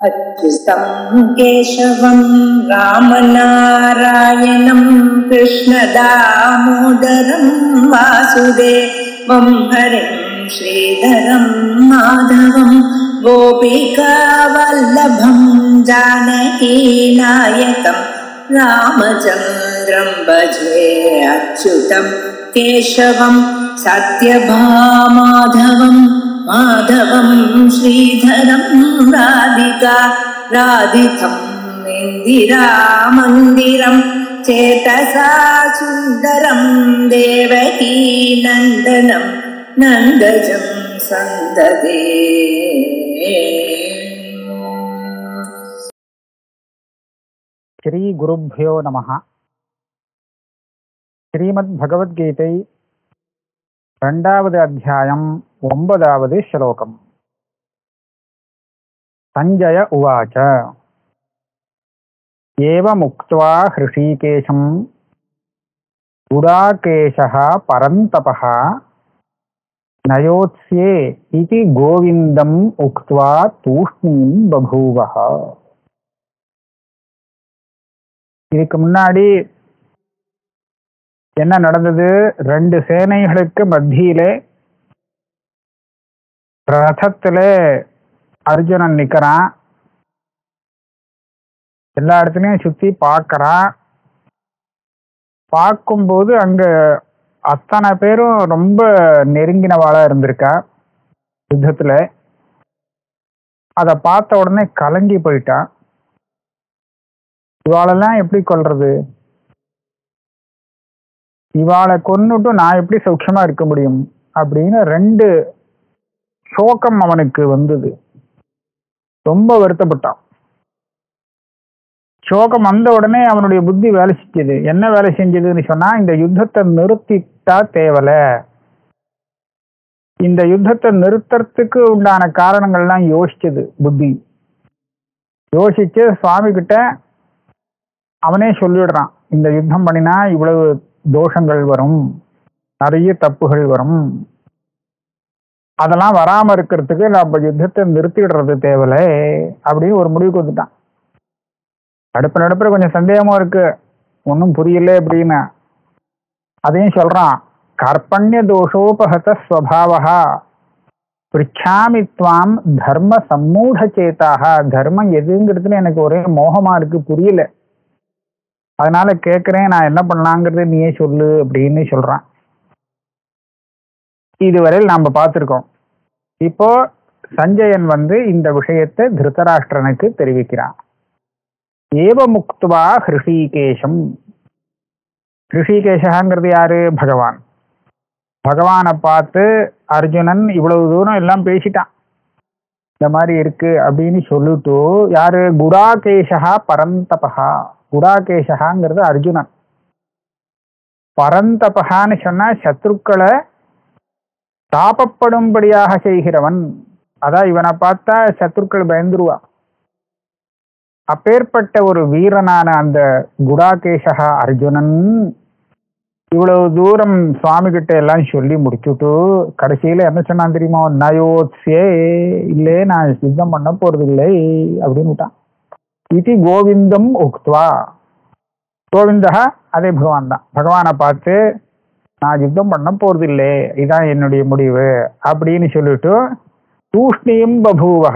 अच्युतं केशवं रामनारायणं कृष्णदामोदरं वासुदेवं हरिं श्रीधरं माधवं गोपिकावल्लभं जानकीनायकं रामचन्द्रं भजे। अच्युतं केशवं सत्यभामाधवं माधवं श्रीधरं राधिका राधितं इन्दिरामन्दिरं चेतसा सुन्दरं देवकी नन्दनं नन्दजं सन्ददे। श्री गुरुभ्यो नमः. श्रीमद् भगवद्गीதை 2வது அத்தியாயம் 9வது ஸ்லோகம். சஞ்சய உவாச்ச ஏவமுக்த்வா ஹ்ருஷீகேஷம் குடாகேஷः பரந்தபः நயோத்ஸ்யே இதி கோவிந்தம் உக்த்வா தூஷ்ணீம் பபூவः. இதுக்கு முன்னாடி என்ன நடந்தது? 2 சேனைகளுக்கு மத்தியிலே ரதத்திலே அர்ஜுனன் நிற்கிறான். எல்லா இடத்துலையும் சுத்தி பார்க்கறான். பார்க்கும்போது அங்க அத்தனை பேரும் ரொம்ப நெருங்கினவாளா இருந்திருக்கா யுத்தத்துல. அதை பார்த்த உடனே கலங்கி போயிட்டான். இவாளெல்லாம் எப்படி கொல்றது? இவாளை கொன்னுட்டு நான் எப்படி சௌக்கியமா இருக்க முடியும் அப்படின்னு 2 சோகம் அவனுக்கு வந்தது. ரொம்ப வருத்தப்பட்டான். சோகம் வந்த உடனே அவனுடைய புத்தி வேலை செஞ்சது. என்ன வேலை செஞ்சதுன்னு சொன்னா, இந்த யுத்தத்தை நிறுத்திட்டா தேவல. இந்த யுத்தத்தை நிறுத்தறதுக்கு உண்டான காரணங்கள்லாம் யோசிச்சது புத்தி. யோசிச்சு சுவாமி கிட்ட அவனே சொல்லிடுறான், இந்த யுத்தம் பண்ணினா இவ்வளவு தோஷங்கள் வரும், நிறைய தப்புகள் வரும், அதெல்லாம் வராம இருக்கிறதுக்கு நம்ம யுத்தத்தை நிறுத்திடுறது தேவல அப்படின்னு ஒரு முடிவுக்கு வந்துட்டான். நடுப்புற கொஞ்சம் சந்தேகமும் இருக்கு, ஒன்றும் புரியல அப்படின்னு. அதையும் சொல்றான். கற்பண்ய தோஷோபகத ஸ்வபாவா பிரிச்சாமி துவாம் தர்ம சம்மூட சேதாக. தர்மம் எதுங்கிறதுல எனக்கு ஒரே மோகமா இருக்கு, புரியல, அதனால கேட்கிறேன், நான் என்ன பண்ணலாங்கிறது நீயே சொல்லு அப்படின்னு சொல்றான். இதுவரையில் நாம பார்த்திருக்கோம். இப்போ சஞ்சயன் இந்த விஷயத்தை திருதராஷ்டிரனுக்கு தெரிவிக்கிறான். ஏவமுக்த்வா ஹ்ருஷீகேஷம். ஹ்ருஷீகேஷங்கிறது யாரு? பகவான். பகவானை பார்த்து அர்ஜுனன் இவ்வளவு தூரம் எல்லாம் பேசிட்டான், இந்த மாதிரி இருக்கு அப்படின்னு சொல்லிட்டு, யாரு? குடாகேஷா பரந்தபா. குடாகேஷங்கிறது அர்ஜுனன். பரந்தபகான்னு சொன்னா சத்ருக்களை தாபப்படும்படியாக செய்கிறவன். அதான் இவனை பார்த்தா சத்ருக்கள் பயந்துருவா. அப்பேற்பட்ட ஒரு வீரனான அந்த குடாகேஷா அர்ஜுனன் இவ்வளவு தூரம் சுவாமி கிட்ட எல்லாம் சொல்லி முடிச்சுட்டு கடைசியில என்ன சொன்னான் தெரியுமா? நயோத்ஸ்யே, இல்லே நான் யுத்தம் பண்ண போறது இல்லை அப்படின்னு விட்டான். இது கோவிந்தம் உக்த்வா. கோவிந்தா அதே பகவான் தான். பகவானை பார்த்து நான் யுத்தம் பண்ண போறது இல்லை, இதான் என்னுடைய முடிவு அப்படின்னு சொல்லிட்டு தூஷ்ணியும் பபூவா,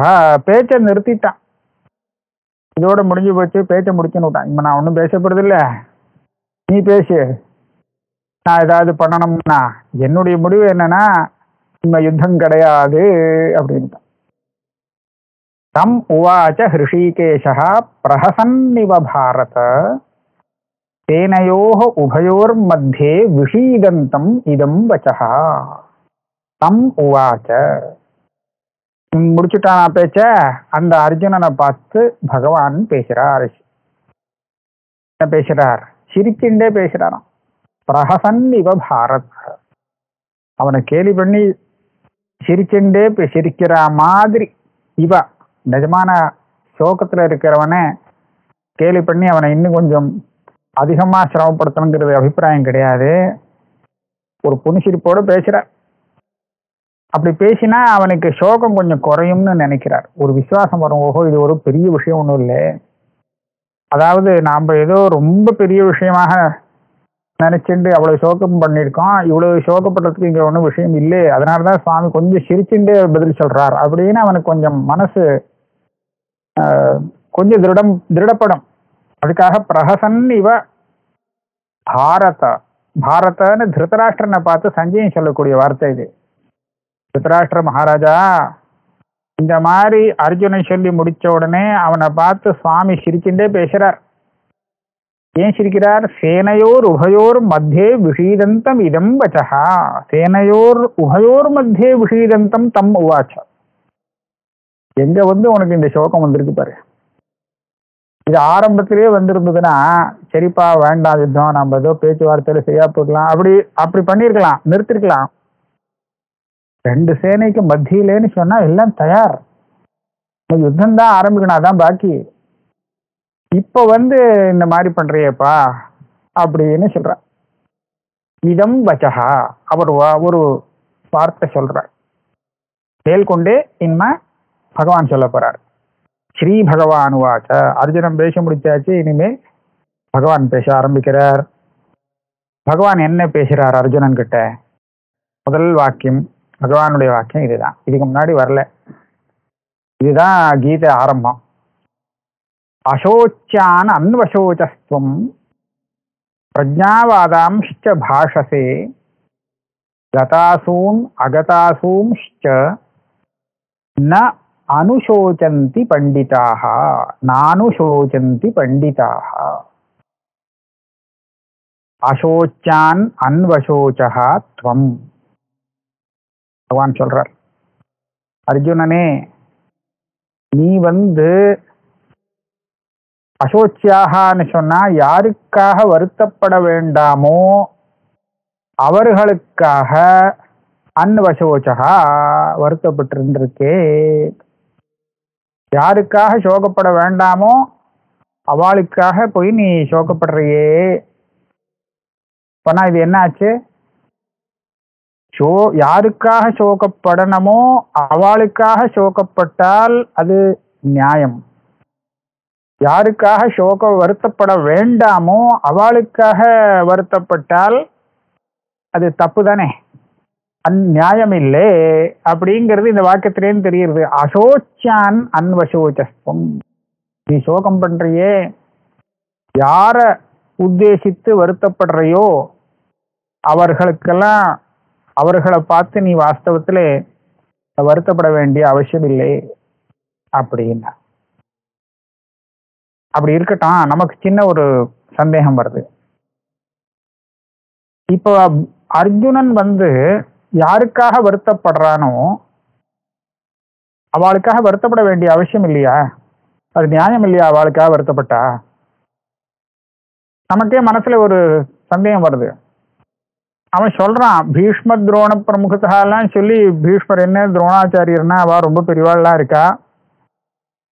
பேச்சை நிறுத்திட்டான். இதோட முடிஞ்சு போச்சு, பேச்சை முடிச்சுன்னு விட்டான். இப்ப நான் ஒன்றும் பேசப்படுறது இல்லை, நீ பேசு, நான் ஏதாவது பண்ணணும்னா என்னுடைய முடிவு என்னன்னா இந்த யுத்தம் கிடையாது அப்படின்ட்டான். தம் உவாச்ச ஹ்ருஷீகேஷா பிரஹசன்னிவ பாரத சேனையோஹ உபயோர் மத்தியே விஷீதந்தம் இதம் வச்சஹ. தம் உவாச்ச, முடிச்சுட்டான் பேச்ச. அந்த அர்ஜுனனை பார்த்து பகவான் பேசுறார். என்ன பேசுறார்? சிரிச்சுண்டே பேசுறாராம். பிரஹசன்னிவ பாரத. அவனை கேலி பண்ணி சிரிச்சுண்டே சிரிக்கிற மாதிரி. இவ நிஜமான சோகத்துல இருக்கிறவனை கேலி பண்ணி அவனை இன்னும் கொஞ்சம் அதிகமா சிரமப்படுத்தணுங்கிறது அபிப்பிராயம் கிடையாது. ஒரு புன்சிரிப்போட பேசுற. அப்படி பேசினா அவனுக்கு சோகம் கொஞ்சம் குறையும்னு நினைக்கிறார். ஒரு விசுவாசம் வரும், ஓஹோ இது ஒரு பெரிய விஷயம் ஒன்றும் இல்லை, அதாவது நாம் ஏதோ ரொம்ப பெரிய விஷயமாக நினைச்சுட்டு அவ்வளவு சோகம் பண்ணியிருக்கோம், இவ்வளவு சோகப்படுறதுக்கு இங்க ஒன்றும் விஷயம் இல்லை, அதனாலதான் சுவாமி கொஞ்சம் சிரிச்சுட்டு பதில் சொல்றார் அப்படின்னு அவனுக்கு கொஞ்சம் மனசு கொஞ்சம் திருடப்படும். அதுக்காக பிரஹசன் இவ பாரதன்னு திருதராஷ்டிரனை பார்த்து சஞ்சயன் சொல்லக்கூடிய வார்த்தை இது. திருதராஷ்டிர மகாராஜா, இந்த மாதிரி அர்ஜுனன் சொல்லி முடிச்ச உடனே அவனை பார்த்து சுவாமி சிரிச்சுட்டே பேசுறார். ஏன் சிரிக்கிறார்? சேனையோர் உபயோர் மத்தியே விஷீதந்தம் இதம் வச்சா, சேனையோர் உபயோர் மத்தியே விஷீதந்தம் தம் உவாச்ச. எங்க உனக்கு இந்த சோகம் வந்திருக்கு பாரு. இது ஆரம்பத்திலேயே வந்திருந்ததுன்னா சரிப்பா வேண்டாம் யுத்தம், நம்ம ஏதோ பேச்சுவார்த்தையில செய்யா போடலாம், அப்படி பண்ணிருக்கலாம், நிறுத்திருக்கலாம். 2 சேனைக்கு மத்தியிலேன்னு சொன்னா எல்லாம் தயார், யுத்தம் தான் ஆரம்பிக்கணும், அதான் பாக்கி. இப்ப இந்த மாதிரி பண்றியப்பா அப்படின்னு சொல்ற. இதம் வச்சகா, அவர் ஒரு வார்த்தை சொல்றார். மேல்கொண்டே இன்மை பகவான் சொல்ல போறார். ஸ்ரீ பகவான் வாச்ச. அர்ஜுனன் பேச முடிச்சாச்சு, இனிமேல் பகவான் பேச ஆரம்பிக்கிறார். பகவான் என்ன பேசுறார் அர்ஜுனன் கிட்ட? முதல் வாக்கியம், பகவானுடைய வாக்கியம் இதுதான், இதுக்கு முன்னாடி வரல. இதுதான் கீதை ஆரம்பம். அசோச்சான் அன்வசோச்சஸ்துவம் பிரஜாவாதாம்ச்ச பாஷசே கதாசூன் அகதாசூம்ச்ச ந அனுசோச்சந்தி பண்டிதாக நானுசோச்சந்தி பண்டிதாக. அசோச்சான் அன்வசோச்சா த்வம். பகவான் சொல்றார், அர்ஜுனனே நீ அசோச்சியாகன்னு சொன்னா யாருக்காக வருத்தப்பட வேண்டாமோ அவர்களுக்காக அன்வசோச்சகா வருத்தப்பட்டிருந்திருக்கே. யாருக்காக சோகப்பட வேண்டாமோ அவளுக்காக போய் நீ சோகப்படுறியே. பண்ணா இது என்ன ஆச்சு? யாருக்காக சோகப்படணுமோ அவளுக்காக சோகப்பட்டால் அது நியாயம். யாருக்காக வருத்தப்பட வேண்டாமோ அவளுக்காக வருத்தப்பட்டால் அது தப்பு தானே, அந்நியாயம் இல்லை அப்படிங்கிறது இந்த வாக்கியத்திலேன்னு தெரியுது. அசோச்சான் அன்வசோச்சஸ்துவம். நீ சோகம் பண்றியே, யார உத்தேசித்து வருத்தப்படுறையோ அவர்களை பார்த்து நீ வாஸ்தவத்துல வருத்தப்பட வேண்டிய அவசியம் இல்லை அப்படின்னா. அப்படி இருக்கட்டும், நமக்கு சின்ன ஒரு சந்தேகம் வருது. இப்போ அர்ஜுனன் யாருக்காக வருத்தப்படுறானோ அவளுக்காக வருத்தப்பட வேண்டிய அவசியம் இல்லையா? அது நியாயம் இல்லையா? அவளுக்காக வருத்தப்பட்டா நமக்கே மனசுல ஒரு சந்தேகம் வருது. அவன் சொல்றான், பீஷ்ம துரோண பிரமுகத்தாலாம் சொல்லி, பீஷ்மர் என்ன துரோணாச்சாரியர்னா அவ ரொம்ப பெரியவாள்லாம் இருக்கா,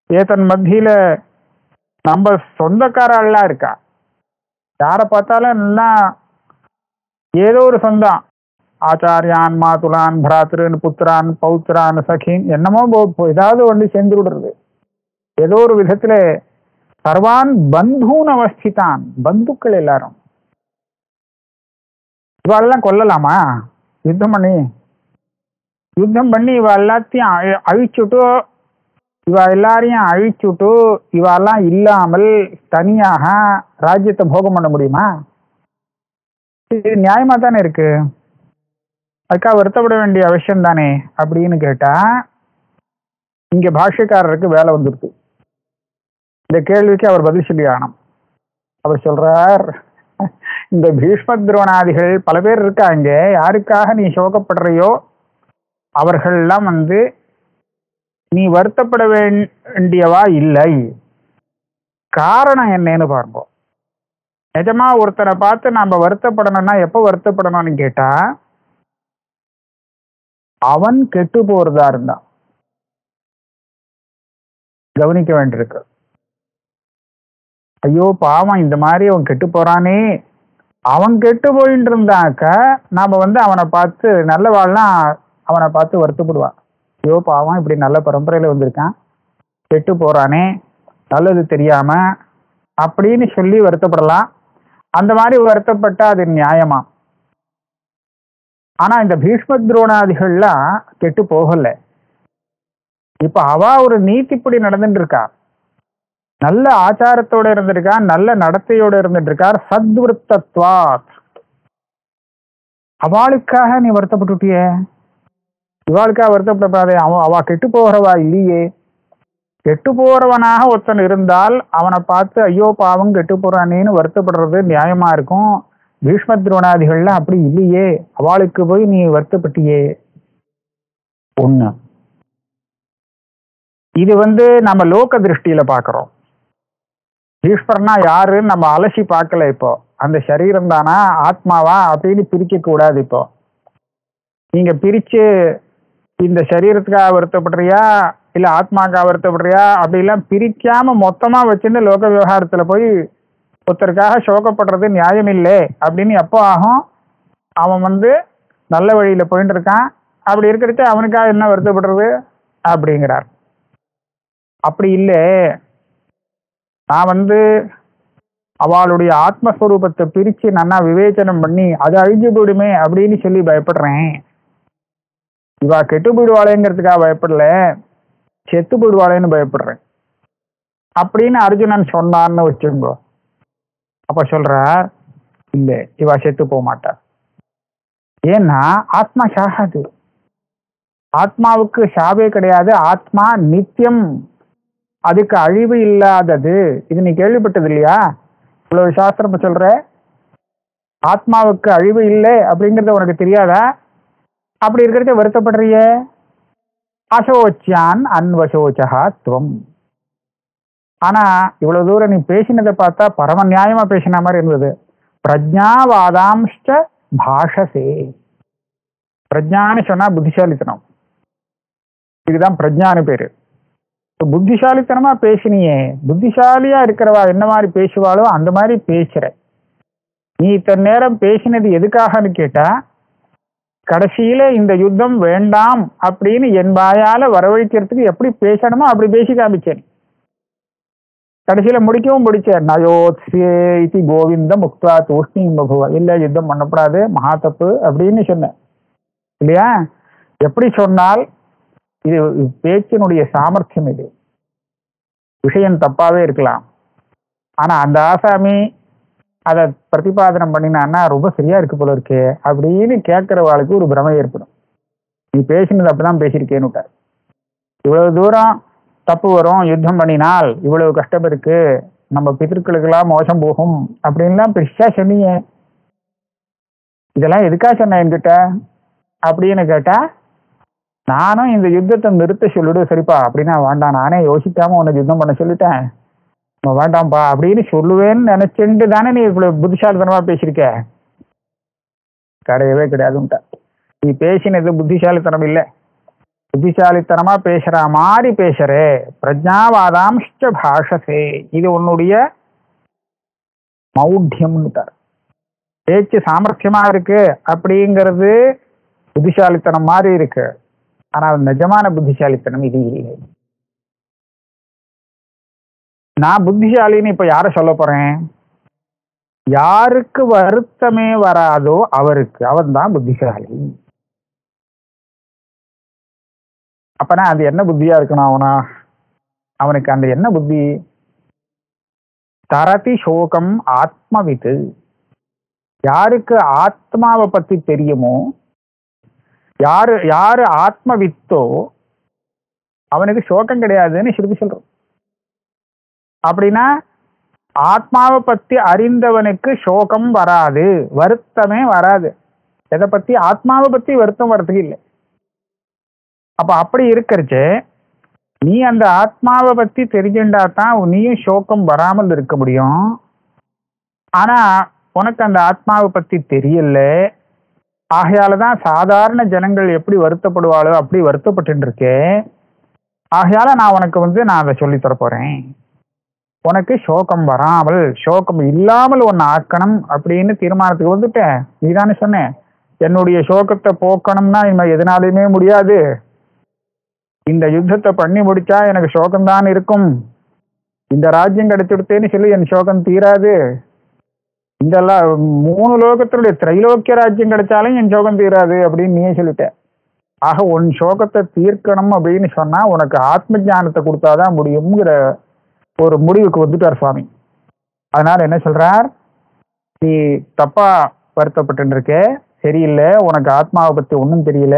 ஏதன் மத்தியில நம்ம சொந்தக்காரெல்லாம் இருக்கா, யாரை பார்த்தாலும் எல்லாம் ஏதோ ஒரு சொந்தம், ஆச்சாரியான் மாதுலான் பிராத்திரன் புத்திரான் பௌத்திரான் சகின் என்னமோ ஏதாவது ஒன்று சேர்ந்து விடுறது. ஏதோ ஒரு விதத்துல சர்வான் பந்தூன் அவஸ்திதான், பந்துக்கள் எல்லாரும். இவாளெல்லாம் கொல்லலாமா? யுத்தம் பண்ணி இவ எல்லாத்தையும் அழிச்சுட்டு, இவ எல்லாரையும் அழிச்சுட்டு இவெல்லாம் இல்லாமல் தனியாக ராஜ்யத்தை போகம் பண்ண முடியுமா? இது நியாயமா தானே இருக்கு. அதுக்காக வருத்தப்பட வேண்டிய அவசியம் தானே அப்படின்னு கேட்டா, இங்க பாஷ்யக்காரருக்கு வேலை வந்துருக்கு. இந்த கேள்விக்கு அவர் பதில் சொல்லி ஆகணும். அவர் சொல்றார், இந்த பீஷ்ம துரோணாதிகள் பல பேர் இருக்காங்க, யாருக்காக நீ சோகப்படுறையோ அவர்கள்லாம் நீ வருத்தப்பட வேண்டியவா இல்லை. காரணம் என்னன்னு பாருங்க. நிஜமா ஒருத்தரை பார்த்து நாம வருத்தப்படணும்னா எப்ப வருத்தப்படணும்னு கேட்டா, அவன் கெட்டு போறதா இருந்தா கவனிக்க வேண்டியிருக்கு. ஐயோ பாவம், இந்த மாதிரி அவன் கெட்டு போறானே, அவன் கெட்டு போயிட்டு இருந்தாக்க நாம அவனை பார்த்து நல்லவாள்லாம் அவனை பார்த்து வருத்தப்படுவான். ஐயோ பாவம், இப்படி நல்ல பரம்பரையில வந்திருக்கான், கெட்டு போறானே, நல்லது தெரியாம அப்படின்னு சொல்லி வருத்தப்படலாம். அந்த மாதிரி வருத்தப்பட்டா அது நியாயமா? ஆனா இந்த பீஷ்ம துரோணாதிகள்லாம் கெட்டு போகல. இப்ப அவ ஒரு நீதிப்படி நடந்துட்டு இருக்கா, நல்ல ஆச்சாரத்தோட இருந்திருக்கா, நல்ல நடத்தையோட இருந்துட்டு இருக்கார். சத்விருத்தத்வாத். அவளுக்காக நீ வருத்தப்பட்டுட்டியே, இவாளுக்காக வருத்தப்படாதே. அவ கெட்டு போகிறவா இல்லையே. கெட்டு போறவனாக ஒருத்தன் இருந்தால் அவனை பார்த்து ஐயோ பாவம் கெட்டு போறானேன்னு வருத்தப்படுறது நியாயமா இருக்கும். பீஷ்ம துரோணாதிகள்லாம் அப்படி இல்லையே, அவளுக்கு போய் நீ வருத்தப்பட்டியே. ஒண்ணு. இது நம்ம லோக திருஷ்டியில பாக்குறோம். ஈஸ்வரனா யாருன்னு நம்ம அலசி பார்க்கல. இப்போ அந்த சரீரம் தானா ஆத்மாவா அப்படின்னு பிரிக்க கூடாது. இப்போ நீங்க பிரிச்சு இந்த சரீரத்துக்காக வருத்தப்படுறியா இல்ல ஆத்மாக்காக வருத்தப்படுறியா அப்படிலாம் பிரிக்காம மொத்தமா வச்சுன்னு லோக விவகாரத்துல போய் ஒருத்தருக்காக சோகப்படுறது நியாயம் இல்லை அப்படின்னு எப்போ ஆகும்? அவன் நல்ல வழியில போயிட்டு இருக்கான், அப்படி இருக்கிறது அவனுக்காக என்ன வருத்தப்படுறது அப்படிங்கிறார். அப்படி இல்லை, நான் அவளுடைய ஆத்மஸ்வரூபத்தை பிரிச்சு நல்லா விவேச்சனம் பண்ணி அது அழிஞ்சு போயிடுமே அப்படின்னு சொல்லி பயப்படுறேன். இவா கெட்டு போயிடுவாளேங்கிறதுக்காக பயப்படல, செத்து போயிடுவாளேன்னு பயப்படுறேன் அப்படின்னு அர்ஜுனன் சொன்னான்னு வச்சுக்கோ. அப்ப சொல்றார், இல்ல இவா செத்து போக மாட்டார். ஏன்னா ஆத்மா சாகாது, ஆத்மாவுக்கு சாவே கிடையாது. ஆத்மா நித்தியம், அதுக்கு அழிவு இல்லாதது. இது நீ கேள்விப்பட்டது இல்லையா? இவ்வளவு சாஸ்திரம் சொல்ற ஆத்மாவுக்கு அழிவு இல்லை அப்படிங்கறது உனக்கு தெரியாதா? அப்படி இருக்கிறத வருத்தப்படுறிய. அசோச்சியான் அன்வசோச்சா துவம். ஆனா இவ்வளவு தூரம் நீ பேசினதை பார்த்தா பரம நியாயமா பேசின மாதிரி இருந்தது. பிரஜாவாதாம்ஷ்ட பாஷசே. பிரஜான்னு சொன்னா புத்திசாலித்தனம், இதுதான் பிரஜான்னு பேரு. புத்திசாலித்தனமா பேசினியே, புத்திசாலியா இருக்கிறவா என்ன மாதிரி பேசுவாளோ அந்த மாதிரி பேசுற. நீ இத்தனை நேரம் பேசினது எதுக்காகன்னு கேட்டா, கடைசியில இந்த யுத்தம் வேண்டாம் அப்படின்னு என் வாயால வரவழைக்கிறதுக்கு எப்படி பேசணுமோ அப்படி பேசி காமிச்சேன். கடைசியில முடிக்கவும் முடிச்சார். நயோத்ஸே இதி கோவிந்த முக்தா தூஷ்ணி பகுவா. இல்ல யுத்தம் பண்ணப்படாது, மகா தப்பு அப்படின்னு சொன்னேன் இல்லையா? எப்படி சொன்னால் இது பேச்சினுடைய சாமர்த்தியம். இது விஷயம் தப்பாவே இருக்கலாம், ஆனா அந்த ஆசாமி அதை பிரதிபாதனம் பண்ணினான்னா ரொம்ப சரியா இருக்கு போல இருக்கே அப்படின்னு கேட்கிறவாளுக்கு ஒரு பிரமை ஏற்படும். நீ பேசினது அப்படிதான் பேசியிருக்கேன்னு விட்டார். இவ்வளவு தூரம் தப்பு வரும், யுத்தம் பண்ணினால் இவ்வளவு கஷ்டம் இருக்கு, நம்ம பிதர்களுக்கெல்லாம் மோசம் போகும் அப்படின்லாம் பெருசா சொன்னீங்க. இதெல்லாம் எதுக்காக சொன்ன என்கிட்ட அப்படின்னு கேட்டா, நானும் இந்த யுத்தத்தை நிறுத்த சொல்லிடு. சரிப்பா அப்படின்னா வேண்டாம், நானே யோசிக்காம உனக்கு யுத்தம் பண்ண சொல்லிட்டேன், வேண்டாம்பா அப்படின்னு சொல்லுவேன்னு நினைச்சுட்டு தானே நீ இவ்வளவு புத்திசாலித்தனமா பேசியிருக்க. கிடையவே கிடையாதுன்ட்ட. நீ பேசினது புத்திசாலித்தனம் இல்லை, புத்திசாலித்தனமா பேசுற மாதிரி பேசுறே. பிரஜாவாதாம்ஷ்ட பாஷசே. இது உன்னுடைய மௌಢ்யம்னு தார். பேச்சு சாமர்த்தியமா இருக்கு அப்படிங்கிறது புத்திசாலித்தனம் மாதிரி இருக்கு, ஆனால் நிஜமான புத்திசாலித்தனம் இது இல்லை. நான் புத்திசாலின்னு இப்ப யார சொல்ல போறேன்? யாருக்கு வருத்தமே வராதோ அவருக்கு, அவன் தான் புத்திசாலி. அப்பனா அது என்ன புத்தியா இருக்கணும்? அவனுக்கு அந்த என்ன புத்தி? தரதி சோகம் ஆத்மவித்து. யாருக்கு ஆத்மாவை பத்தி தெரியுமோ, யாரு ஆத்மவித்தோ அவனுக்கு சோகம் கிடையாதுன்னு ஸ்ருதி சொல்றோம். அப்படின்னா ஆத்மாவை பத்தி அறிந்தவனுக்கு சோகம் வராது, வருத்தமே வராது. எதை பத்தி? ஆத்மாவை பத்தி வருத்தம் வர்றதுக்கு இல்லை. அப்ப அப்படி இருக்கிறச்சு நீ அந்த ஆத்மாவை பத்தி தெரிஞ்சுட்டா தான் நீயும் சோகம் வராமல் இருக்க முடியும். ஆனா உனக்கு அந்த ஆத்மாவை பத்தி தெரியல, ஆகையாலதான் சாதாரண ஜனங்கள் எப்படி வருத்தப்படுவாளோ அப்படி வருத்தப்பட்டு இருக்கேன். ஆகையால நான் உனக்கு நான் அதை சொல்லி தர போறேன். உனக்கு சோகம் வராமல், சோகம் இல்லாமல் ஒன்னு ஆக்கணும் அப்படின்னு தீர்மானத்துக்கு வந்துட்டேன். நீதானே சொன்னேன், என்னுடைய சோகத்தை போக்கணும்னா இனிமே எதனாலையுமே முடியாது, இந்த யுத்தத்தை பண்ணி முடிச்சா எனக்கு சோகம்தான் இருக்கும், இந்த ராஜ்யம் கிடைச்சுடுத்தேன்னு சொல்லி என் சோகம் தீராது, இந்த 3 லோகத்தினுடைய திரைலோக்கிய ராஜ்யம் கிடைச்சாலும் என் சோகம் தீராது அப்படின்னு நீயே சொல்லிட்ட. ஆக உன் சோகத்தை தீர்க்கணும் அப்படின்னு சொன்னா உனக்கு ஆத்ம ஞானத்தை கொடுத்தாதான் முடியுங்கிற ஒரு முடிவுக்கு வந்துட்டார் சுவாமி. அதனால என்ன சொல்றார், நீ தப்பா வருத்தப்பட்டு இருக்க, சரியில்லை, உனக்கு ஆத்மாவை பத்தி ஒன்றும் தெரியல,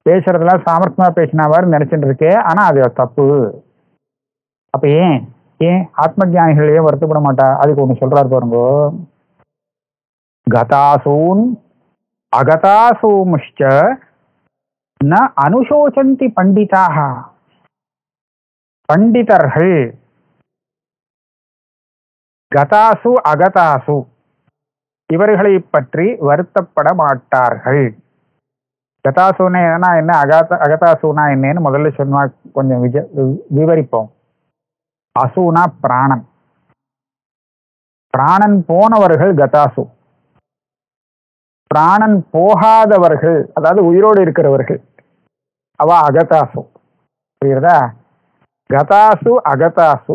பேசுறதெல்லாம் சாமர்த்தியமா பேசினாவாரு நினைச்சிட்டு இருக்கே, ஆனா அது தப்பு. அப்ப ஏன் ஏன் ஆத்ம ஜானிகள் ஏன் வருத்தப்பட மாட்டா? அதுக்கு ஒண்ணு சொல்றாரு பாருங்க. கதாசூன் அகதாசூம்ச்ச ந அனுசோசந்தி பண்டிதாக. பண்டிதர்கள் கதாசு அகதாசு இவர்களை பற்றி வருத்தப்பட மாட்டார்கள். கதாசுனா என்ன, அகதாசுனா என்னன்னு முதல்ல சொன்னா கொஞ்சம் விவரிப்போம். அசுனா பிராணன், பிராணன் போனவர்கள் கதாசு, பிராணன் போகாதவர்கள் அதாவது உயிரோடு இருக்கிறவர்கள் அவ அகதாசு. புரியுறதா? கதாசு அகதாசு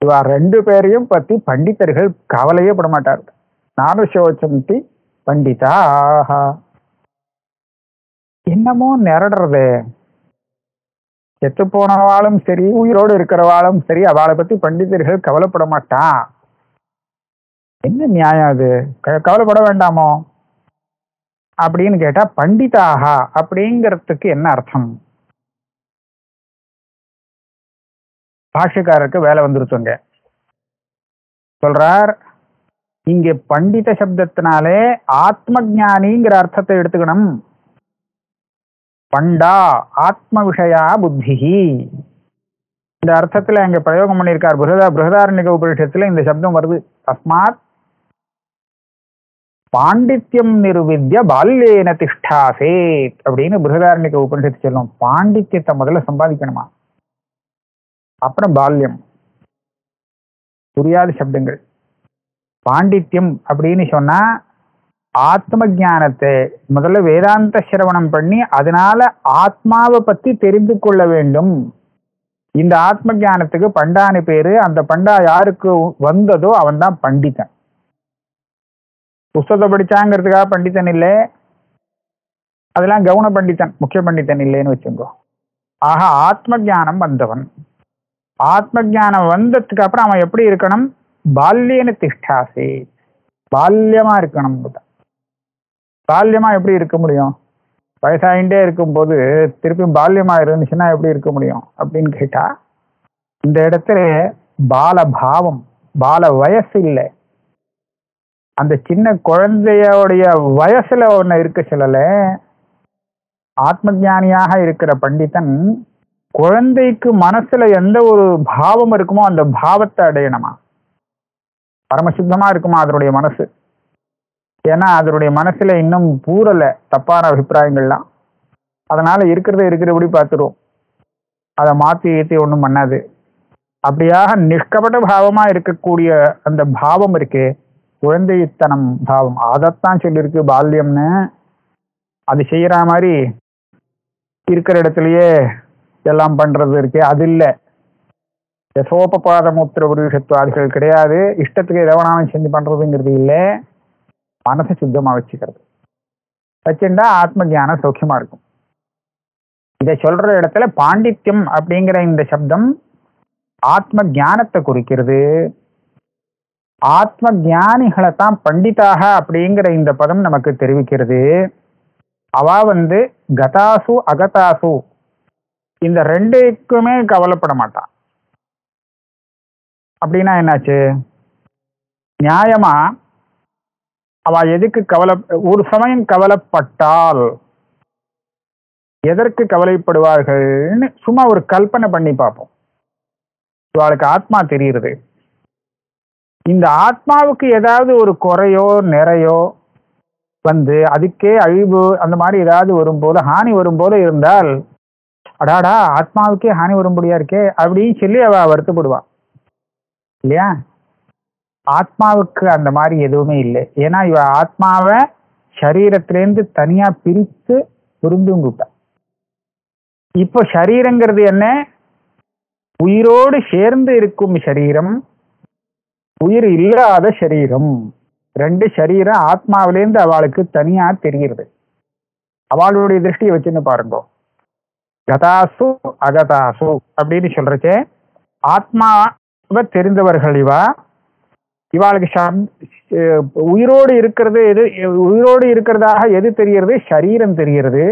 இவா 2 பேரையும் பத்தி பண்டிதர்கள் கவலையே பட மாட்டார்கள். நானுசோசந்தி பண்டிதாக. என்னமோ நிரடுறது, செத்து போனவாளும் சரி உயிரோடு இருக்கிறவாளும் சரி அவளை பத்தி பண்டிதர்கள் கவலைப்பட மாட்டா. என்ன நியாயம் அது? கவலைப்பட வேண்டாமோ அப்படின்னு கேட்டா, பண்டிதாக அப்படிங்கிறதுக்கு என்ன அர்த்தம்? பாஷ்யக்காரருக்கு வேலை வந்துருச்சுங்க. சொல்றார், இங்க பண்டித சப்தத்தினாலே ஆத்ம ஞானிங்கிற அர்த்தத்தை எடுத்துக்கணும். பண்டா ஆத்ம விஷயா புத்திஹி இந்த அர்த்தத்துல அங்க பிரயோகம் பண்ணியிருக்கார். பிருஹதாரண்யக உபனிஷத்துல இந்த சப்தம் வருது. தஸ்மாத் பாண்டித்யம் நிருவித்ய பால்யேன திஷ்டாசேத் அப்படின்னு பிருஹதாரண்யக உபனிஷத்து சொல்லும். பாண்டித்யத்தை முதல்ல சம்பாதிக்கணுமா, அப்புறம் பால்யம். புரியாத சப்தங்கள். பாண்டித்யம் அப்படின்னு சொன்னா ஆத்ம ஞானத்தை முதல்ல வேதாந்த சிரவணம் பண்ணி அதனால ஆத்மாவை பத்தி தெரிந்து கொள்ள வேண்டும். இந்த ஆத்ம ஞானத்துக்கு பண்டானு பேரு. அந்த பண்டா யாருக்கு வந்ததோ அவன் தான் பண்டிதன். புஸ்தகத்தை படிச்சாங்கிறதுக்காக பண்டிதன் இல்லை, அதெல்லாம் கவுன பண்டிதன், முக்கிய பண்டிதன் இல்லைன்னு வச்சுக்கோ. ஆக ஆத்ம ஞானம் வந்தவன். ஆத்ம ஞானம் வந்ததுக்கு அப்புறம் அவன் எப்படி இருக்கணும்? பால்யேன திஷ்டாசே, பால்யமா இருக்கணும். பால்யமா எப்படி இருக்க முடியும்? வயசாயிண்டே இருக்கும்போது திருப்பியும் பால்யமா இருந்துச்சுன்னா எப்படி இருக்க முடியும் அப்படின்னு கேட்டா, இந்த இடத்துல பால பாவம், பால வயசு இல்லை, அந்த சின்ன குழந்தையோடைய வயசுல ஒன்னு இருக்க சொல்லல. ஆத்ம ஞானியாக இருக்கிற பண்டிதன் குழந்தைக்கு மனசுல எந்த ஒரு பாவம் இருக்குமோ அந்த பாவத்தை அடையணுமா. பரமசுத்தமா இருக்குமா அதனுடைய மனசு. ஏன்னா அதனுடைய மனசுல இன்னும் பூரல தப்பான அபிப்பிராயங்கள்லாம். அதனால இருக்கிறபடி பார்த்துடும், அதை மாற்றி ஏற்றி ஒன்றும் பண்ணாது. அப்படியாக நிஷ்கபட பாவமா இருக்கக்கூடிய அந்த பாவம் இருக்கு, குழந்தைத்தனம் பாவம், அதைத்தான் சொல்லியிருக்கு பால்யம்னு. அது செய்யற மாதிரி இருக்கிற இடத்துலயே எல்லாம் பண்றது இருக்கு, அது இல்லை. யசோபபாத மூத்திர புருஷத்துவாதிகள் கிடையாது. இஷ்டத்துக்கு எதவனாலும் செஞ்சு பண்றதுங்கிறது இல்லை, மனசை சுத்தமா வச்சுக்கிறது. வச்சுட்டா ஆத்ம ஞானம் சௌக்கியமா இருக்கும். இதை சொல்ற இடத்துல பாண்டித்யம் அப்படிங்கிற இந்த சப்தம் ஆத்ம ஞானத்தை குறிக்கிறது. ஆத்ம ஞானிகளை தான் பண்டிதாக அப்படிங்கிற இந்த பதம் நமக்கு தெரிவிக்கிறது. அவ கதாசு அகதாசு இந்த 2க்குமே கவலைப்பட மாட்டான். அப்படின்னா என்னாச்சு? நியாயமா அவ எதுக்கு ஒரு சமயம் கவலைப்பட்டால் எதற்கு கவலைப்படுவார்கள்னு சும்மா ஒரு கல்பனை பண்ணி பார்ப்போம். அவளுக்கு ஆத்மா தெரியுது. இந்த ஆத்மாவுக்கு ஏதாவது ஒரு குறையோ நிறையோ அதுக்கே அழிவு அந்த மாதிரி ஏதாவது வரும்போது, ஹானி வரும்போது இருந்தால், அடாடா ஆத்மாவுக்கே ஹானி வரும்படியா இருக்கே அப்படின்னு சொல்லி அவ வருத்தப்படுவான் இல்லையா? ஆத்மாவுக்கு அந்த மாதிரி எதுவுமே இல்லை. ஏன்னா இவ ஆத்மாவை சரீரத்திலேருந்து தனியா பிரித்து புரிந்துட்டான். இப்போ சரீரங்கிறது என்ன? உயிரோடு சேர்ந்து இருக்கும் சரீரம், உயிர் இல்லாத சரீரம். ரெண்டு சரீரம் ஆத்மாவிலேருந்து அவளுக்கு தனியா தெரிகிறது. அவளுடைய திருஷ்டியை வச்சுன்னு பாருங்க. கதாசு அகதாசு அப்படின்னு சொல்றச்சே, ஆத்மாவை தெரிந்தவர்கள் இவாளுக்கு உயிரோடு இருக்கிறது எது, உயிரோடு இருக்கிறதாக எது தெரிகிறது? சரீரம் தெரிகிறது.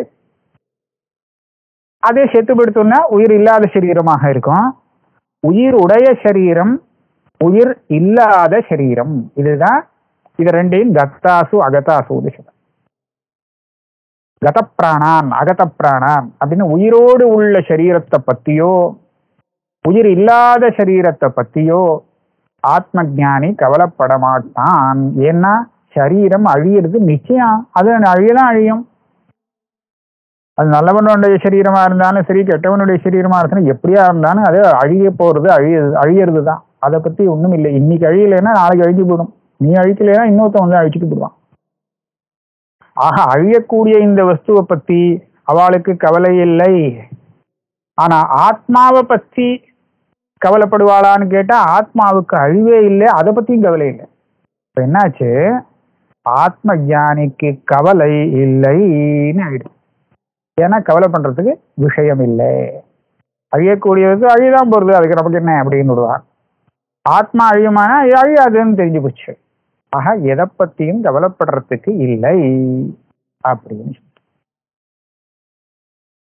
அதே செத்துப்படுத்தோம்னா உயிர் இல்லாத சரீரமாக இருக்கும். உயிர் உடைய சரீரம், உயிர் இல்லாத சரீரம். இதுதான், இது ரெண்டையும் கத்தாசு அகதாசு சொல்ற. கதப்பிராணான் அகத பிராணான் அப்படின்னு உயிரோடு உள்ள சரீரத்தை பத்தியோ உயிர் இல்லாத சரீரத்தை பத்தியோ ஆத்ம ஞானி கவலைப்பட மாட்டான். ஏன்னா சரீரம் அழியிறது நிச்சயம், அது அழியதான் அழியும். அது நல்லவனுடைய சரீரமா இருந்தாலும் சரி, கெட்டவனுடைய சரீரமா இருந்தாலும், எப்படியா இருந்தாலும் அது அழிய போறது, அழியறது தான். அதை பத்தி ஒண்ணும் இல்லை. இன்னைக்கு அழியலைன்னா நாளைக்கு அழிஞ்சு போயிடும். நீ அழிக்கலைன்னா இன்னொருத்தன் வந்து அழிச்சுட்டு போடுவான். ஆக அழியக்கூடிய இந்த வஸ்துவை பத்தி அவளுக்கு கவலை இல்லை. ஆனா ஆத்மாவை பத்தி கவலைப்படுவாளான்னு கேட்டா ஆத்மாவுக்கு அழிவே இல்லை, அதை பத்தியும் கவலை இல்லை. இப்ப என்னாச்சு? ஆத்ம ஞானிக்கு கவலை இல்லைன்னு ஆயிடுச்சு. ஏன்னா கவலை பண்றதுக்கு விஷயம் இல்லை. அழியக்கூடியது அழியதான் போறது, அதுக்கு நமக்கு என்ன அப்படின்னு விடுவான். ஆத்மா அழியுமானா அழியாதுன்னு தெரிஞ்சு போச்சு. ஆக எதை பத்தியும் கவலைப்படுறதுக்கு இல்லை அப்படின்னு.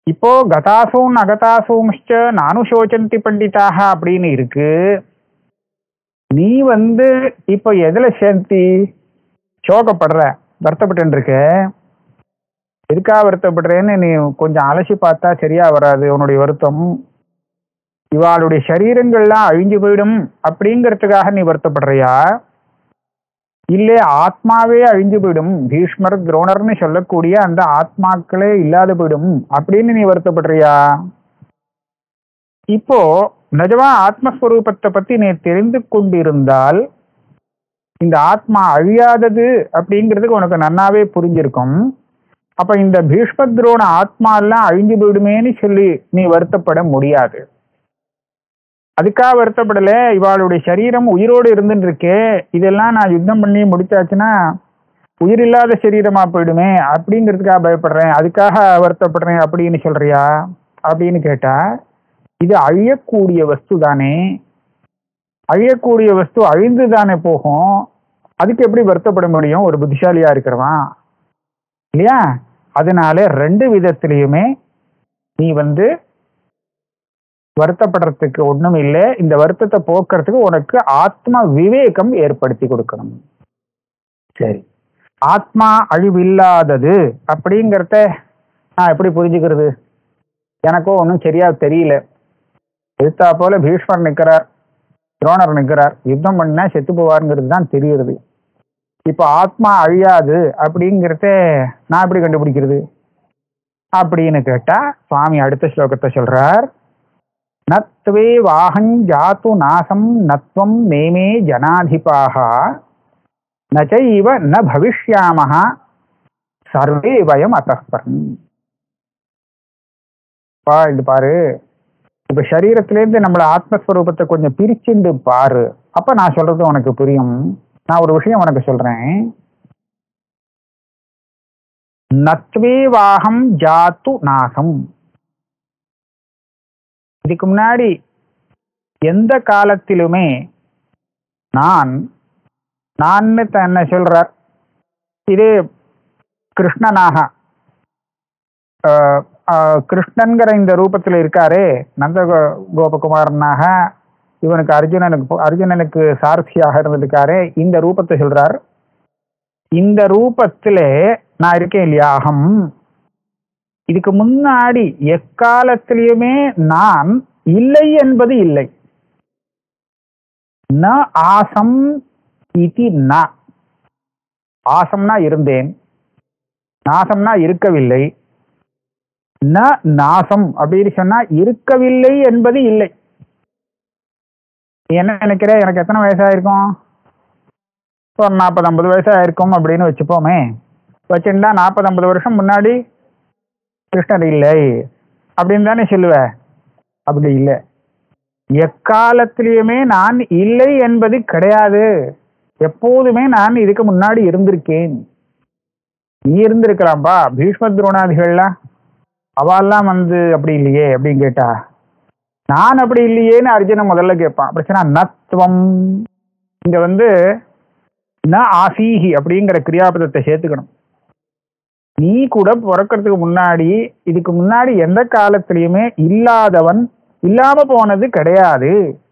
இப்போ கதாசூன் அகதாசூம்ச்ச நானுசோச்சந்தி பண்டிதாக அப்படின்னு இருக்கு. நீ வந்து இப்போ எதுல சேர்த்தி சோகப்படுற, வருத்தப்பட்டு இருக்க? எதுக்கா வருத்தப்படுறேன்னு நீ கொஞ்சம் அலசி பார்த்தா சரியா வராது உன்னுடைய வருத்தம். இவாளுடைய சரீரங்கள்லாம் அழிஞ்சு போயிடும் அப்படிங்கிறதுக்காக நீ வருத்தப்படுறியா? இல்லே ஆத்மாவே அழிஞ்சு போயிடும், பீஷ்மர் துரோணர்னு சொல்லக்கூடிய அந்த ஆத்மாக்களே இல்லாத போயிடும் அப்படின்னு நீ வருத்தப்படுறியா? இப்போ நிஜமா ஆத்மஸ்வரூபத்தை பத்தி நீ தெரிந்து கொண்டிருந்தால் இந்த ஆத்மா அழியாதது அப்படிங்கிறதுக்கு உனக்கு நன்னாவே புரிஞ்சிருக்கும். அப்ப இந்த பீஷ்ம துரோண ஆத்மா எல்லாம் அழிஞ்சு போயிடுமேன்னு சொல்லி நீ வருத்தப்பட முடியாது. அதுக்காக வருத்தப்படல. இவாளுடைய சரீரம் உயிரோடு இருந்துட்டு இருக்கே, இதெல்லாம் நான் யுத்தம் பண்ணி முடிச்சாச்சுன்னா உயிர் இல்லாத சரீரமா போயிடுமே அப்படிங்கிறதுக்காக பயப்படுறேன், அதுக்காக வருத்தப்படுறேன் அப்படின்னு சொல்றியா அப்படின்னு கேட்டா, இது அழியக்கூடிய வஸ்து தானே. அழியக்கூடிய வஸ்து அழிந்து தானே போகும். அதுக்கு எப்படி வருத்தப்பட முடியும் ஒரு புத்திசாலியா இருக்கிறவன் இல்லையா? அதனால ரெண்டு விதத்திலையுமே நீ வந்து வருத்தப்படுறதுக்கு ஒண்ணும் இல்லை. இந்த வருத்தத்தை போக்குறதுக்கு உனக்கு ஆத்ம விவேகம் ஏற்படுத்தி கொடுக்கணும். சரி, ஆத்மா அழிவில்லாதது அப்படிங்கிறத நான் எப்படி புரிஞ்சுக்கிறது? எனக்கோ ஒன்றும் சரியா தெரியல. எடுத்தா போல பீஷ்மர் நிற்கிறார், துரோணர் நிற்கிறார், யுத்தம் பண்ணா செத்து போவாருங்கிறது தான் தெரியுது. இப்போ ஆத்மா அழியாது அப்படிங்கிறத நான் எப்படி கண்டுபிடிக்கிறது அப்படின்னு கேட்டா, சுவாமி அடுத்த ஸ்லோகத்தை சொல்றார். நத்வே வாஹம் ஜாத்து நாசம் நத்வம் நேமே ஜனாதிபாக நச்சைவ ந பவிஷ்யாமஹ சர்வே வயம் அத்தஸ்பரம். இது பாரு, இப்ப சரீரத்திலேருந்து நம்மள ஆத்மஸ்வரூபத்தை கொஞ்சம் பிரிச்சுண்டு பாரு, அப்ப நான் சொல்றது உனக்கு புரியும். நான் ஒரு விஷயம் உனக்கு சொல்றேன். நத்வே வாஹம் ஜாத்து நாசம். இதுக்கு முன்னாடி எந்த காலத்திலுமே நான் தன்னை சொல்றார். இது கிருஷ்ணனாக கிருஷ்ணன்கிற இந்த ரூபத்தில் இருக்காரே, நந்த கோபகுமாரனாக இவனுக்கு அர்ஜுனனுக்கு சாரதியாக இருந்திருக்காரே, இந்த ரூபத்தை சொல்றார். இந்த ரூபத்திலே நான் இருக்கேன் இல்லையா, அகம். இதுக்கு முன்னாடி எக்காலத்திலையுமே நான் இல்லை என்பது இல்லை. ந ஆசம் இதி ந. ஆசம்னா இருந்தேன், நாசம்னா இருக்கவில்லை. ந நாசம் அப்படின்னு சொன்னா இருக்கவில்லை என்பது இல்லை. என்ன நினைக்கிற, எனக்கு எத்தனை வயசாயிருக்கும்? ஒரு 40-50 வயசாயிருக்கும் அப்படின்னு வச்சுப்போமே. வச்சுட்டா 40-50 வருஷம் முன்னாடி கிருஷ்ணர் இல்லை அப்படின்னு தானே சொல்லுவ. அப்படி இல்லை. எக்காலத்திலையுமே நான் இல்லை என்பது கிடையாது. எப்போதுமே நான் இதுக்கு முன்னாடி இருந்திருக்கேன். நீ இருந்திருக்கலாம்பா. பீஷ்ம துரோணாதிகள்லாம் அவெல்லாம் அப்படி இல்லையே அப்படின்னு கேட்டா, நான் அப்படி இல்லையேன்னு அர்ஜுனன் முதல்ல கேட்பான். பிரச்சனை நத்வம். இங்க ந ஆசீஹி அப்படிங்கிற கிரியாபதத்தை சேர்த்துக்கணும். நீ கூட பிறக்கிறதுக்கு முன்னாடி இதுக்கு முன்னாடி எந்த காலத்திலையுமே இல்லாதவன், இல்லாம போனது கிடையாது.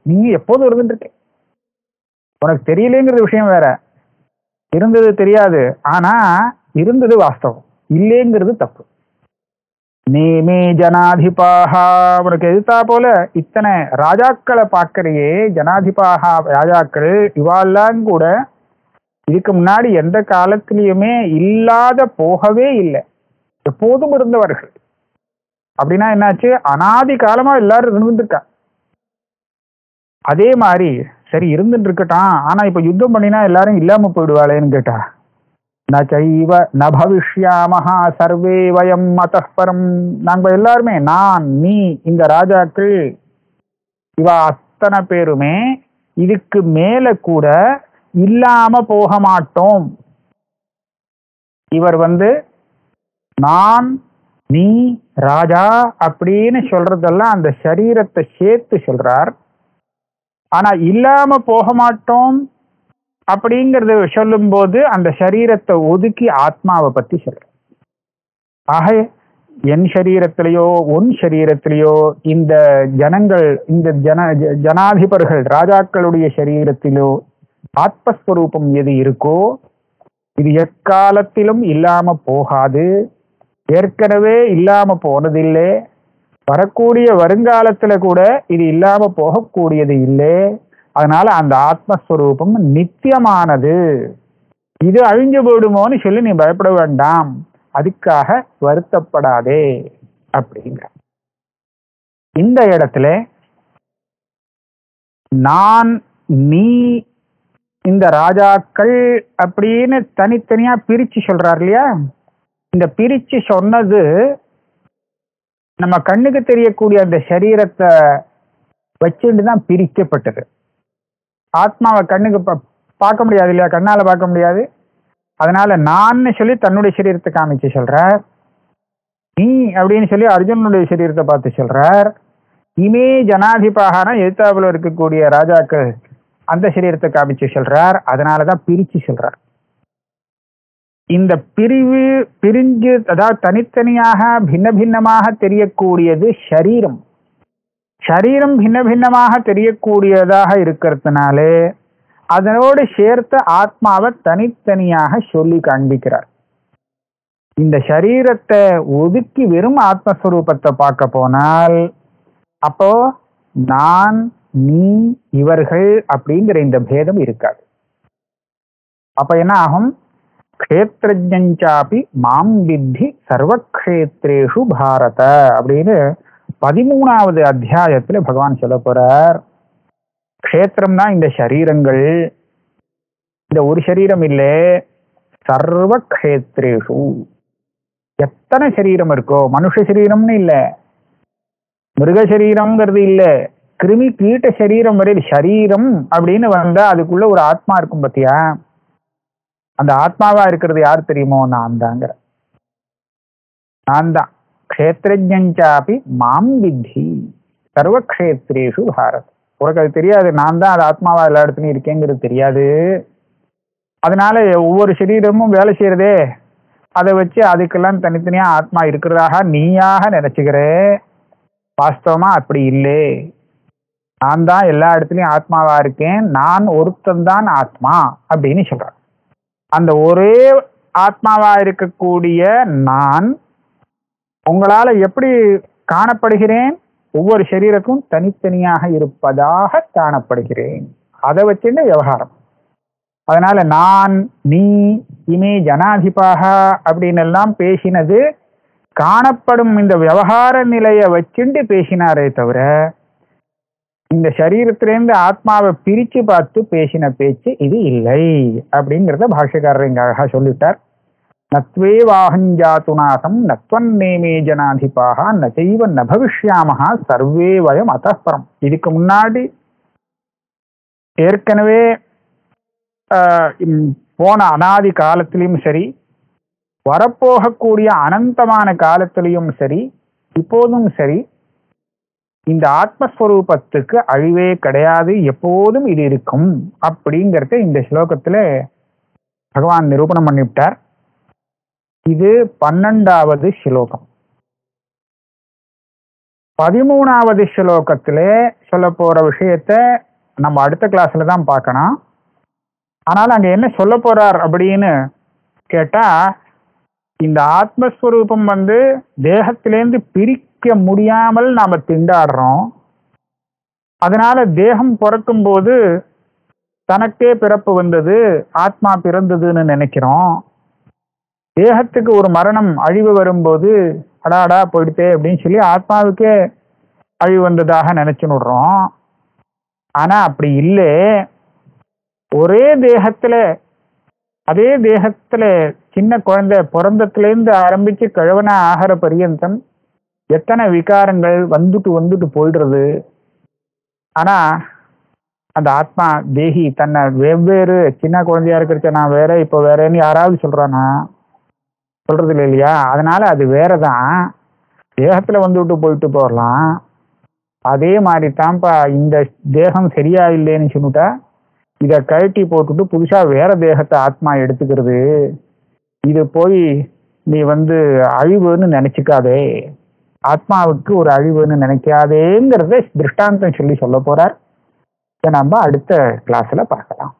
நீ எப்போதும் இருந்துட்டு இருக்க. உனக்கு தெரியலேங்கிறது விஷயம் வேற, இருந்தது தெரியாது. ஆனா இருந்தது வாஸ்தவம், இல்லைங்கிறது தப்பு. நேமே ஜனாதிபாகா, உனக்கு எதிர்த்தா போல இத்தனை ராஜாக்களை பார்க்கறையே, ஜனாதிபாகா ராஜாக்கள், இவாள்லாம் கூட இதுக்கு முன்னாடி எந்த காலத்திலையுமே இல்லாத போகவே இல்லை, எப்போதும் இருந்தவர்கள். அப்படின்னா என்னாச்சு? அனாதி காலமா எல்லாரும் இருந்துருக்கா. அதே மாதிரி சரி இருந்துட்டு இருக்கட்டான், ஆனா இப்ப யுத்தம் பண்ணினா எல்லாரும் இல்லாம போயிடுவாளேன்னு கேட்டா, நைவ ந பவிஷ்யாமஹா சர்வே வயம் மதப்பரம். நாங்க எல்லாருமே, நான், நீ, இந்த ராஜாக்கள், இவ அத்தனை பேருமே இதுக்கு மேல கூட இல்லாம போக மாட்டோம். இவர் நான், நீ, ராஜா அப்படின்னு சொல்றதெல்லாம் அந்த சரீரத்தை சேர்த்து சொல்றார். ஆனா இல்லாம போக மாட்டோம் அப்படிங்கறத சொல்லும் போது அந்த சரீரத்தை ஒதுக்கி ஆத்மாவை பத்தி சொல்ற. ஆக என் சரீரத்திலேயோ உன் சரீரத்திலேயோ இந்த ஜனங்கள், இந்த ஜனாதிபர்கள், ராஜாக்களுடைய சரீரத்திலோ ஆத்மஸ்வரூபம் எது இருக்கோ இது எக்காலத்திலும் இல்லாம போகாது. ஏற்கனவே இல்லாம போனதில்லை, வரக்கூடிய வருங்காலத்துல கூட இது இல்லாம போகக்கூடியது இல்லை. அதனால அந்த ஆத்மஸ்வரூபம் நித்தியமானது. இது அழிஞ்சு போயிடுமோன்னு சொல்லி நீ பயப்பட வேண்டாம், அதுக்காக வருத்தப்படாதே அப்படிங்கிற. இந்த இடத்துல நான், நீ, இந்த ராஜாக்கள் அப்படின்னு தனித்தனியா பிரிச்சு சொல்றார் இல்லையா? இந்த பிரிச்சு சொன்னது நம்ம கண்ணுக்கு தெரியக்கூடிய அந்த சரீரத்தை வச்சுட்டு தான் பிரிக்கப்பட்டது. ஆத்மாவை கண்ணுக்கு பார்க்க முடியாது இல்லையா, கண்ணால பார்க்க முடியாது. அதனால நான் சொல்லி தன்னுடைய சரீரத்தை காமிச்சு சொல்றார், நீ அப்படின்னு சொல்லி அர்ஜுனனுடைய சரீரத்தை பார்த்து சொல்றார். இமே ஜனாதிபாகனா எழுத்தாப்புல இருக்கக்கூடிய ராஜாக்கள் அந்த சரீரத்தை காமிச்சு சொல்றார். அதனாலதான் பிரிச்சு சொல்றார். இந்த பிரிஞ்சு, அதாவது தனித்தனியாக பின்ன பின்னமாக தெரியக்கூடியது சரீரம். சரீரம் பின்ன பின்னமாக தெரியக்கூடியதாக இருக்கிறதுனாலே அதனோடு சேர்த்த ஆத்மாவை தனித்தனியாக சொல்லி காண்பிக்கிறார். இந்த சரீரத்தை ஒதுக்கி வெறும் ஆத்மஸ்வரூபத்தை பார்க்க போனால் அப்போ நான், நீ, இவர்கள் அப்படிங்கிற இந்த பேதம் இருக்காது. அப்ப என்ன ஆகும்? க்ஷேத்ரஜ்ஞாபி மாம் வித்தி சர்வக்ஷேத்ரேஷு பாரத அப்படின்னு 13வது அத்தியாயத்துல பகவான் சொல்ல போறார். க்ஷேத்திரம்னா இந்த சரீரங்கள், இந்த ஒரு சரீரம் இல்லை, சர்வக்ஷேத்ரேஷு. எத்தனை சரீரம் இருக்கோ, மனுஷ சரீரம்னு இல்லை, மிருக சரீரம்ங்கிறது இல்லை, கிருமி கீட்ட சரீரம் வரை சரீரம் அப்படின்னு வந்தா அதுக்குள்ள ஒரு ஆத்மா இருக்கும் பத்தியா? அந்த ஆத்மாவா இருக்கிறது யார் தெரியுமோ? நான் தாங்கிற. நான் தான். க்ஷேத்ரஜ்ஞாபி மாம் வித்தி சர்வக்ஷேத்ரேஷு பாரத். உனக்கு அது தெரியாது, நான் தான் அது ஆத்மாவா எல்லா இடத்துலையும் இருக்கேங்கிறது தெரியாது. அதனால ஒவ்வொரு சரீரமும் வேலை செய்யறதே, அதை வச்சு அதுக்கெல்லாம் தனித்தனியா ஆத்மா இருக்கிறதாக நீயாக நினைச்சுக்கிற. வாஸ்தவமா அப்படி இல்லை. நான் தான் எல்லா இடத்துலையும் ஆத்மாவா இருக்கேன், நான் ஒருத்தன் தான் ஆத்மா அப்படின்னு சொல்றான். அந்த ஒரே ஆத்மாவா இருக்கக்கூடிய நான் உங்களால எப்படி காணப்படுகிறேன்? ஒவ்வொரு சரீரத்தும் தனித்தனியாக இருப்பதாக காணப்படுகிறேன். அதை வச்சுட்டு விவகாரம். அதனால நான், நீ, இமே ஜனாதிபாக அப்படின்னு எல்லாம் பேசினது காணப்படும் இந்த விவகார நிலையை வச்சுட்டு பேசினாரே தவிர இந்த சரீரத்திலேருந்து ஆத்மாவை பிரிச்சு பார்த்து பேசின பேச்சு இது இல்லை அப்படிங்கிறத பாஷ்யக்காரர் இங்க அழகா சொல்லிட்டார். நத்வே வாகஞ்சாத்து நாசம் நத்வன்னேமே ஜனாதிபாக நச்சைவ ந பவிஷ்யாமஹ சர்வே வயம் அத்தப்பரம். இதுக்கு முன்னாடி ஏற்கனவே போன அனாதி காலத்திலையும் சரி, வரப்போகக்கூடிய அனந்தமான காலத்திலையும் சரி, இப்போதும் சரி, இந்த ஆத்மஸ்வரூபத்துக்கு அழிவே கிடையாது, எப்போதும் இது இருக்கும் அப்படிங்கிறத இந்த ஸ்லோகத்துல பகவான் நிரூபணம் பண்ணிவிட்டார். இது 12வது ஸ்லோகம். 13வது ஸ்லோகத்திலே சொல்ல போற விஷயத்த நம்ம அடுத்த கிளாஸ்ல தான் பார்க்கணும். ஆனால் அங்க என்ன சொல்ல போறார் அப்படின்னு கேட்டா, இந்த ஆத்மஸ்வரூபம் தேகத்திலேருந்து பிரிக்க முடியாமல் நாம திண்டாடுறோம். அதனால தேகம் பிறக்கும் போது தனக்கே பிறப்பு வந்தது, ஆத்மா பிறந்ததுன்னு நினைக்கிறோம். தேகத்துக்கு ஒரு மரணம் அழிவு வரும்போது அடாடா போயிடுதே அப்படின்னு சொல்லி ஆத்மாவுக்கே அழிவு வந்ததாக நினைச்சு விடுறோம். ஆனா அப்படி இல்லை. ஒரே தேகத்துல, அதே தேகத்துல சின்ன குழந்தை பிறந்ததுலேருந்து ஆரம்பிச்சு கிழவனா ஆகிற பரியந்தம் எத்தனை விகாரங்கள் வந்துட்டு போயிடுறது. ஆனா அந்த ஆத்மா தேகி தன்னை வெவ்வேறு, சின்ன குழந்தையா இருக்கிறச்ச நான் வேற இப்போ வேறன்னு யாராவது சொல்றானா? சொல்றது இல்லை இல்லையா? அதனால அது வேறதான், தேகத்துல வந்துட்டு போயிட்டு போகலாம். அதே மாதிரி தான்ப்பா இந்த தேகம் சரியா இல்லைன்னு சொல்லிட்டா இதை கழட்டி போட்டுட்டு புதுசா வேற தேகத்தை ஆத்மா எடுத்துக்கிறது. இது போய் நீ அழிவுன்னு நினைச்சுக்காதே, ஆத்மாவுக்கு ஒரு அழிவுன்னு நினைக்காதேங்கிறத திருஷ்டாந்தம் சொல்லி சொல்ல போறார். இதை நம்ம அடுத்த கிளாஸ்ல பார்க்கலாம்.